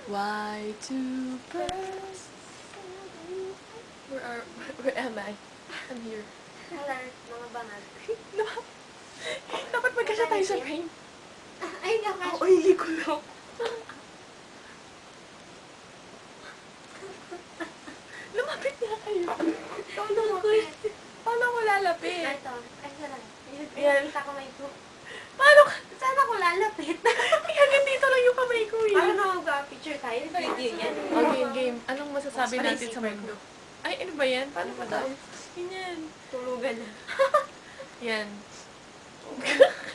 Why two pearls? Where am I? I'm here. Wala, mga bangag. Dapat magkasya tayo sa frame. Ay, nakas. Oo, hindi ko lang. Lumapit na kayo. Paano ko lalapit? Ito. Ay, sarap. Ayan. Kita ko may ko. Paano ka? Saan ako lalapit? Hanggang dito lang yung kamay ko eh. Paano mag-picture tayo? Video yan. Okay, game. Anong masasabi Mas natin sa maisip mundo? Ay, ano ba yan? Paano ba tayo? Ganyan. Tulugan na. Yan.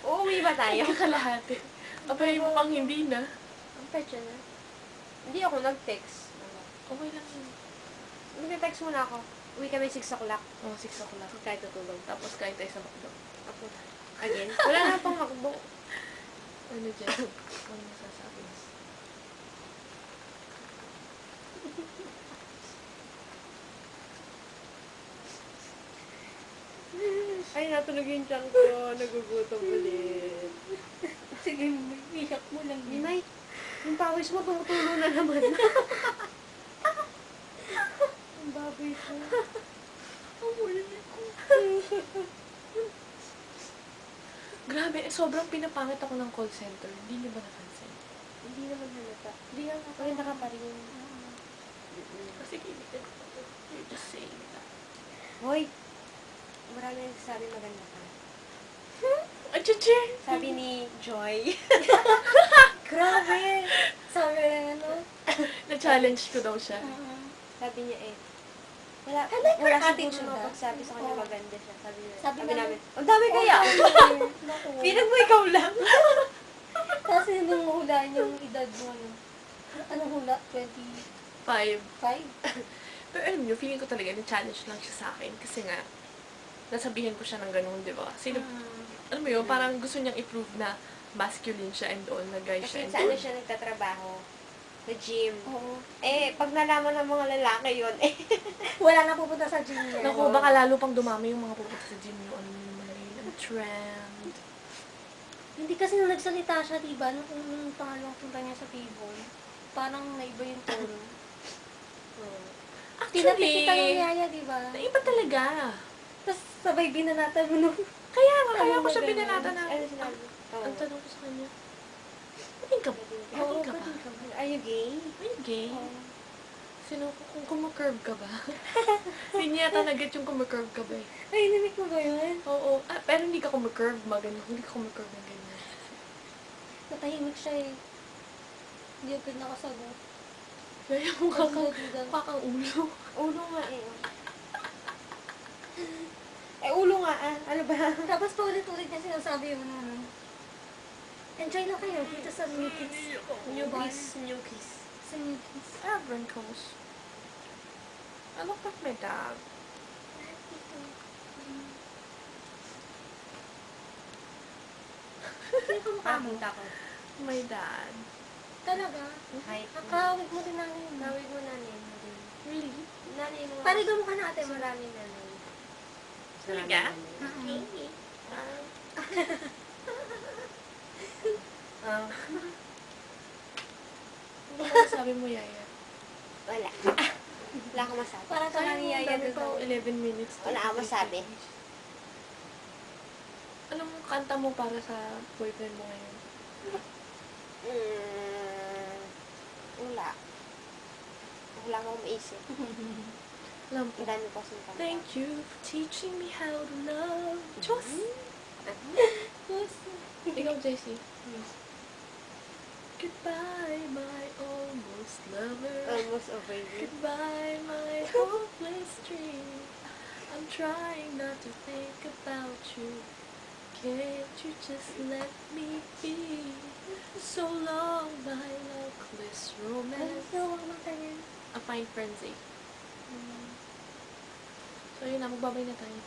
Uuwi ba tayo? Kalahati. Abay mo pang hindi na. Ang petsa na. Hindi ako nag-text. Okay lang yun. Nag-text muna ako. Uwi kami 6 o'clock. Oh, 6 o'clock. Kahit tutulog. Tapos kain tayo sa McDo. Ako. Again? Wala na pang makbo. Ano dyan? Ano masasabi mo? Ay, natunog yung tiyan ko. Nagugutom ulit. Sige, iyak mo lang. Minay, yung pawis mo tumutulo na naman. Ang baboy ko. Ang ulit ko. Grabe, sobrang pinapangit ako ng call center. Hindi niyo ba napansin? Hindi naman halata. Hindi lang ako. Maganda ka pa rin. Kasi kinitin ko. You're just saying that. Hoy! Marami nagsasabi maganda ka. Achichi! Sabi ni Joy. Grabe! Sabi na ano? Na-challenge ko daw siya. Sabi niya eh. Wala, I like her wala attitude, siguro ah. mapagsabi sa kanya Oo. maganda siya. Sabi Sabi namin, namin, ang dami kaya! Naku. Pinag mo ikaw lang. Kasi nung hulaan yung edad mo, ano? Anong hula? 25? 5. Pero alam niyo, feeling ko talaga na-challenge lang siya sa akin. Kasi nga, nasabihan ko siya ng ganun, di ba? Sino, alam mo yun, parang gusto niyang i-prove na masculine siya and all, na guy siya Kasi and sa ano all. siya nagtatrabaho? Sa gym. Oo. Eh, pag nalaman ng mga lalaki yun, eh. Wala na pupunta sa gym niya. Naku, baka lalo pang dumami yung mga pupunta sa gym yung ano naman yun, ang trend. Hindi kasi nung nagsalita siya, diba? Nung pangalawang punta niya sa table, parang naiba yung tono. Actually, Tinapikita yung yaya, diba? naiba talaga. Tapos sabay binanatan mo nung... Kaya nga, kaya Ano ko siya ba ganun? binanata na. Ano sinabi? Ang tanong ko sa kanya, Pwede ka ba? Oo, Pwede ka ba? pwede ka ba? Are you gay? Are you gay? Oo. Sino, kung kumacurve ka ba? Hindi niya yata nag-get yung kumacurve ka ba eh. Ay, narinig mo ba yun? Oo. Ah, pero hindi ka kumacurve, magano. Hindi ka kumacurve ng ganyan. Natahimik siya eh. Hindi agad nakasagot. Kaya mukha kang, Nagsasagot. mukha kang ulo. Ulo nga eh. Eh, ulo nga ah. Ano ba? Tapos paulit-ulit niya sinasabi yung ano. Enjoy na kayo dito sa New Kids. New Bar. kiss, new kiss. Sa New Kids. I have wrinkles. I look like my dad. Sino ka mukha mo? Papunta ko. My dad. Talaga? Hi. Nakawig mo din namin. Tawag mo nanay mo din. Really? Nanay mo. Parigo mo ka na ate mo. Maraming nanay. Talaga? Mhm. Ah. Ano ba sabi mo, Yaya? Wala. Wala akong masabi. Para sa Sayang, nangyayari dami doon. pa 11 minutes. Wala akong masabi. Anong kanta mo para sa boyfriend mo ngayon? Wala. Wala akong maisip. Alam ko. Ang dami ko kasing kanta. Thank you for teaching me how to love. Diyos! Ikaw, JC. Goodbye, my almost lover. Almost over you. Goodbye, my hopeless dream. I'm trying not to think about you. Can't you just let me be? So long, my luckless romance. Ano mo tayo? A fine frenzy. So yun na, magbabay na tayo.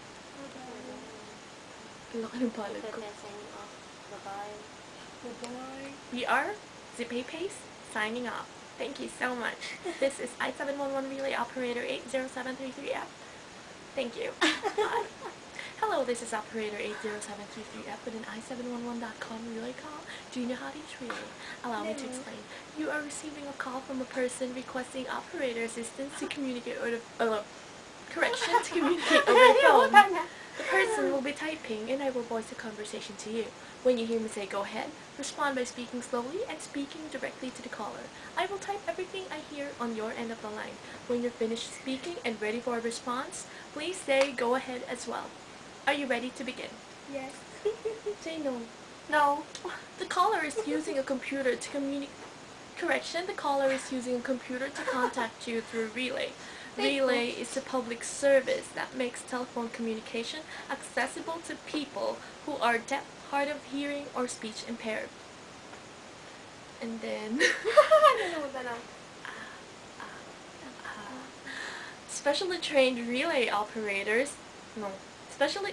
Ang laki ng palad ko. Signing off. Bye-bye. Bye-bye. We are Zippy Pace, signing off. Thank you so much. This is I-711 Relay Operator 80733F. Thank you. Bye. Hello, this is operator 80733F with an i711.com relay call. Do you know how to use relay? Allow me to explain. You are receiving a call from a person requesting operator assistance to communicate correction, to communicate over the phone. The person will be typing and I will voice the conversation to you. When you hear me say go ahead, respond by speaking slowly and speaking directly to the caller. I will type everything I hear on your end of the line. When you're finished speaking and ready for a response, please say go ahead as well. Are you ready to begin? Yes. Say no. No. The caller is using a computer to communicate. Correction, the caller is using a computer to contact you through relay. Relay is a public service that makes telephone communication accessible to people who are deaf, hard of hearing, or speech impaired. And then, specially trained relay operators, specially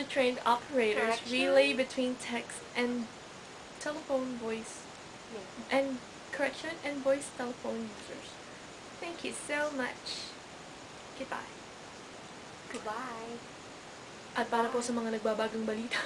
trained operators relay between text and telephone voice, and voice telephone users. Thank you so much. Goodbye. Goodbye. At para po sa mga nagbabagang balita.